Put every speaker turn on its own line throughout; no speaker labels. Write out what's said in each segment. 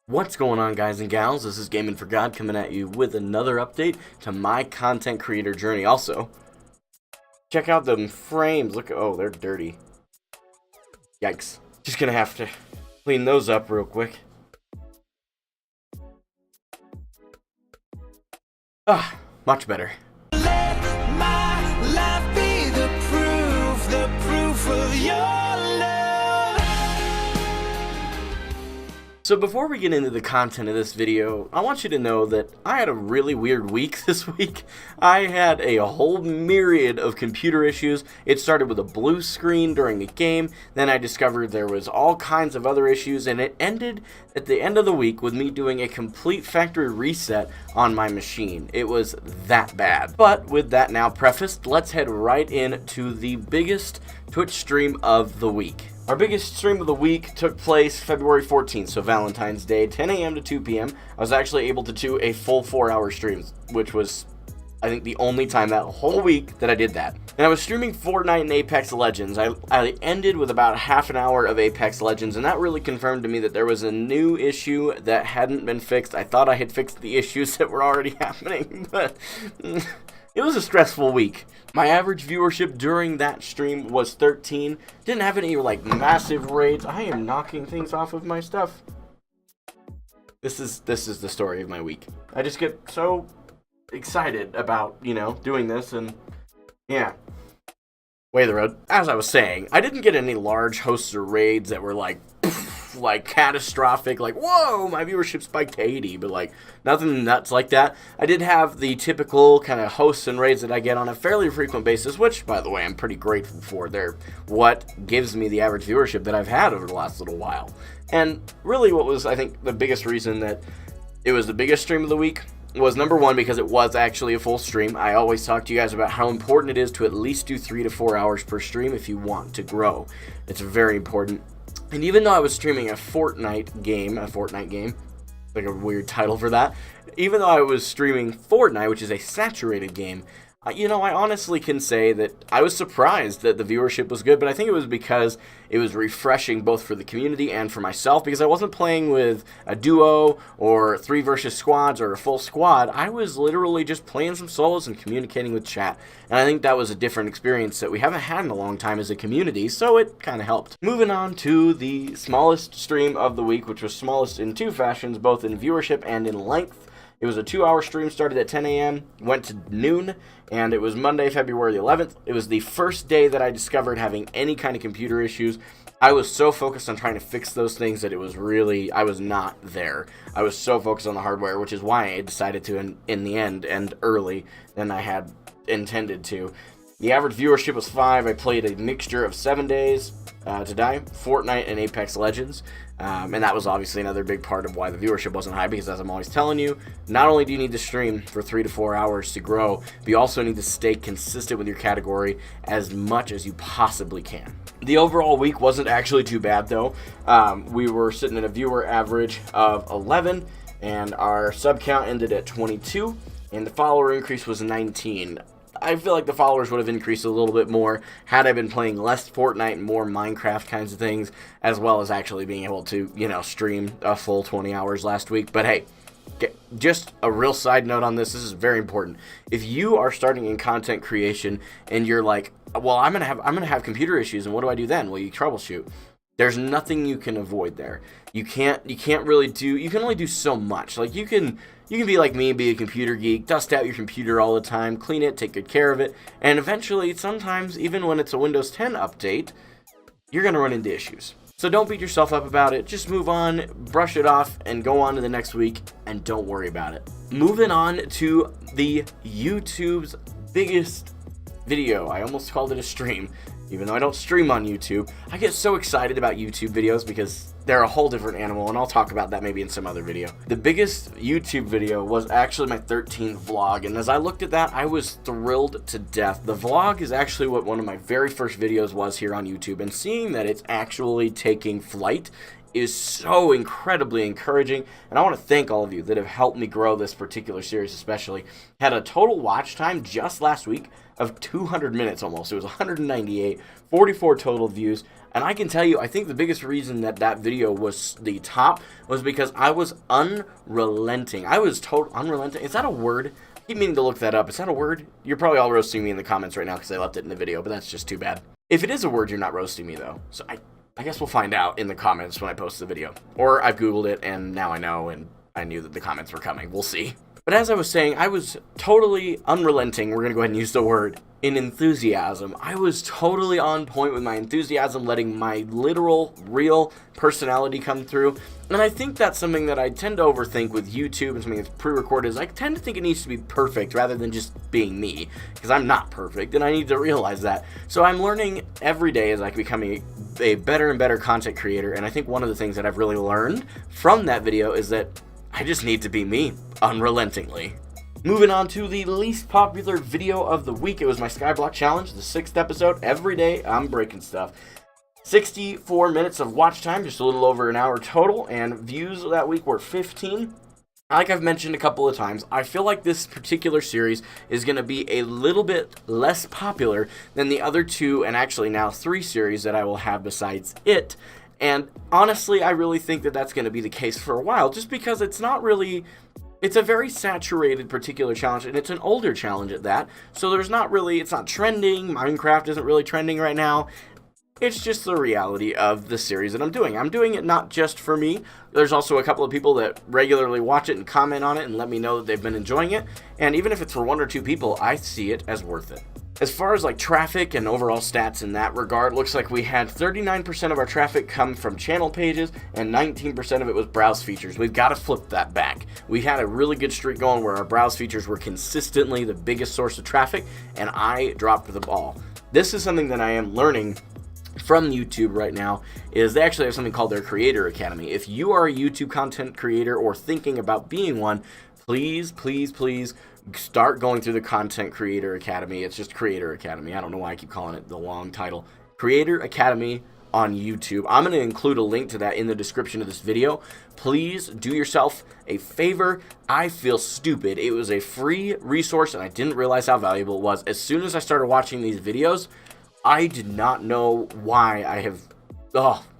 What's going on, guys and gals? This is Gaming for God coming at you with another update to my content creator journey. Also, check out them frames. Look, oh, they're dirty. Yikes. Just gonna have to clean those up real quick. Much better.
Let my life be the proof of your love.
So before we get into the content of this video, I want you to know that I had a really weird week this week. I had a whole myriad of computer issues. It started with a blue screen during a game, then I discovered there was all kinds of other issues, and it ended at the end of the week with me doing a complete factory reset on my machine. It was that bad. But with that now prefaced, let's head right into the biggest Twitch stream of the week. Our biggest stream of the week took place February 14th, so Valentine's Day, 10 a.m. to 2 p.m. I was actually able to do a full 4-hour stream, which was, I think, the only time that whole week that I did that. And I was streaming Fortnite and Apex Legends. I ended with about half an hour of Apex Legends, and that really confirmed to me that there was a new issue that hadn't been fixed. I thought I had fixed the issues that were already happening, but it was a stressful week. My average viewership during that stream was 13. Didn't have any, like, massive raids. I am knocking things off of my stuff. This is the story of my week. I just get so excited about, doing this, and yeah. Way the road. As I was saying, I didn't get any large hosts or raids that were like catastrophic, like, whoa, my viewership spiked to 80, but like nothing nuts like that. I did have the typical kind of hosts and raids that I get on a fairly frequent basis, which, by the way, I'm pretty grateful for. They're what gives me the average viewership that I've had over the last little while. And really what was, I think, the biggest reason that it was the biggest stream of the week was, number one, because it was actually a full stream. I always talk to you guys about how important it is to at least do 3 to 4 hours per stream if you want to grow. It's very important. And even though I was streaming a Fortnite game, like a weird title for that, even though I was streaming Fortnite, which is a saturated game, I honestly can say that I was surprised that the viewership was good, but I think it was because it was refreshing both for the community and for myself, because I wasn't playing with a duo or 3 versus squads or a full squad. I was literally just playing some solos and communicating with chat, and I think that was a different experience that we haven't had in a long time as a community, so it kind of helped. Moving on to the smallest stream of the week, which was smallest in 2 fashions, both in viewership and in length. It was a 2-hour stream, started at 10 a.m., went to noon, and it was Monday, February 11th. It was the first day that I discovered having any kind of computer issues. I was so focused on trying to fix those things that it was really, I was not there. I was so focused on the hardware, which is why I decided to, in the end early than I had intended to. The average viewership was 5. I played a mixture of 7 days to die, Fortnite and Apex Legends. And that was obviously another big part of why the viewership wasn't high, because as I'm always telling you, not only do you need to stream for 3 to 4 hours to grow, but you also need to stay consistent with your category as much as you possibly can. The overall week wasn't actually too bad, though. We were sitting at a viewer average of 11, and our sub count ended at 22, and the follower increase was 19. I feel like the followers would have increased a little bit more had I been playing less Fortnite and more Minecraft kinds of things, as well as actually being able to, stream a full 20 hours last week. But hey, just a real side note on this is very important. If you are starting in content creation and you're like, well, I'm gonna have computer issues, and what do I do then? Well, you troubleshoot. There's nothing you can avoid there. You can't really do, you can only do so much. Like, you can be like me, be a computer geek, dust out your computer all the time, clean it, take good care of it, and eventually, sometimes, even when it's a Windows 10 update, you're gonna run into issues. So don't beat yourself up about it, just move on, brush it off, and go on to the next week, and don't worry about it. Moving on to the YouTube's biggest video. I almost called it a stream. Even though I don't stream on YouTube, I get so excited about YouTube videos because they're a whole different animal, and I'll talk about that maybe in some other video. The biggest YouTube video was actually my 13th vlog, and as I looked at that, I was thrilled to death. The vlog is actually what one of my very first videos was here on YouTube, and seeing that it's actually taking flight is so incredibly encouraging, and I want to thank all of you that have helped me grow this particular series especially. Had a total watch time just last week of 200 minutes almost. It was 198, 44 total views, and I can tell you, I think the biggest reason that that video was the top was because I was unrelenting. I was unrelenting. Is that a word? I keep meaning to look that up. Is that a word? You're probably all roasting me in the comments right now because I left it in the video, but that's just too bad. If it is a word, you're not roasting me though. So I guess we'll find out in the comments when I post the video. Or I've Googled it and now I know, and I knew that the comments were coming. We'll see. But as I was saying, I was totally unrelenting. We're going to go ahead and use the word in enthusiasm. I was totally on point with my enthusiasm, letting my literal, real personality come through. And I think that's something that I tend to overthink with YouTube and something that's pre-recorded is I tend to think it needs to be perfect rather than just being me, because I'm not perfect and I need to realize that. So I'm learning every day as I become a better and better content creator, and I think one of the things that I've really learned from that video is that I just need to be me, unrelentingly. Moving on to the least popular video of the week. It was my Skyblock Challenge, the 6th episode. Every day I'm breaking stuff. 64 minutes of watch time, just a little over an hour total, and views that week were 15. Like I've mentioned a couple of times, I feel like this particular series is going to be a little bit less popular than the other 2, and actually now 3 series that I will have besides it. And honestly, I really think that that's going to be the case for a while, just because it's not really... It's a very saturated particular challenge, and it's an older challenge at that, so there's not really... It's not trending. Minecraft isn't really trending right now. It's just the reality of the series that I'm doing. I'm doing it not just for me. There's also a couple of people that regularly watch it and comment on it and let me know that they've been enjoying it. And even if it's for 1 or 2 people, I see it as worth it. As far as like traffic and overall stats in that regard, looks like we had 39% of our traffic come from channel pages and 19% of it was browse features. We've got to flip that back. We had a really good streak going where our browse features were consistently the biggest source of traffic, and I dropped the ball. This is something that I am learning from YouTube right now, is they actually have something called their Creator Academy. If you are a YouTube content creator or thinking about being one, please start going through the Content Creator Academy. It's just Creator Academy. I don't know why I keep calling it the long title. Creator Academy on YouTube. I'm going to include a link to that in the description of this video. Please do yourself a favor. I feel stupid. It was a free resource and I didn't realize how valuable it was. As soon as I started watching these videos, I did not know why I have...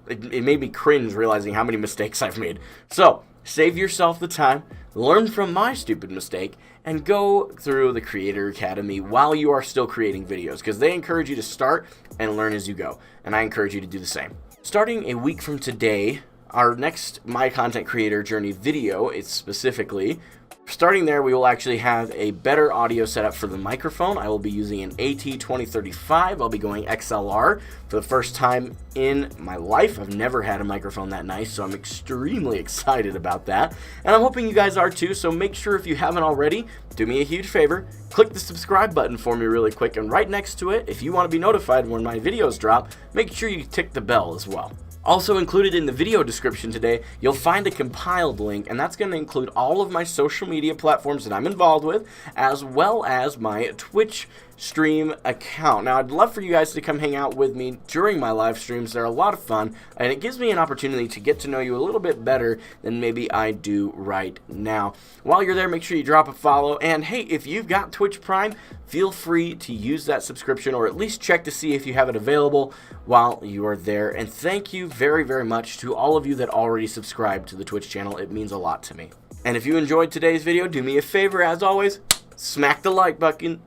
it made me cringe realizing how many mistakes I've made. So, save yourself the time, learn from my stupid mistake, and go through the Creator Academy while you are still creating videos, because they encourage you to start and learn as you go, and I encourage you to do the same. Starting a week from today, our next My Content Creator Journey video is specifically... Starting there, we will actually have a better audio setup for the microphone. I will be using an AT2035. I'll be going XLR for the first time in my life. I've never had a microphone that nice, so I'm extremely excited about that. And I'm hoping you guys are too, so make sure if you haven't already, do me a huge favor, click the subscribe button for me really quick, and right next to it, if you want to be notified when my videos drop, make sure you tick the bell as well. Also included in the video description today, you'll find a compiled link, and that's going to include all of my social media platforms that I'm involved with, as well as my Twitch stream account. Now, I'd love for you guys to come hang out with me during my live streams. They're a lot of fun, and it gives me an opportunity to get to know you a little bit better than maybe I do right now. While you're there, make sure you drop a follow, and hey, if you've got Twitch Prime, feel free to use that subscription, or at least check to see if you have it available while you are there. And thank you very, very much to all of you that already subscribed to the Twitch channel. It means a lot to me. And if you enjoyed today's video, do me a favor, as always, smack the like button.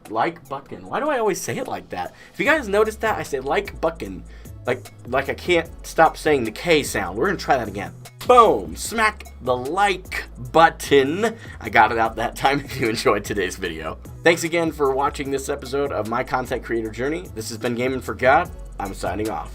Like button. Why do I always say it like that? If you guys noticed that, I say like button. Like I can't stop saying the K sound. We're gonna try that again. Boom! Smack the like button. I got it out that time if you enjoyed today's video. Thanks again for watching this episode of My Content Creator Journey. This has been Gaming for God. I'm signing off.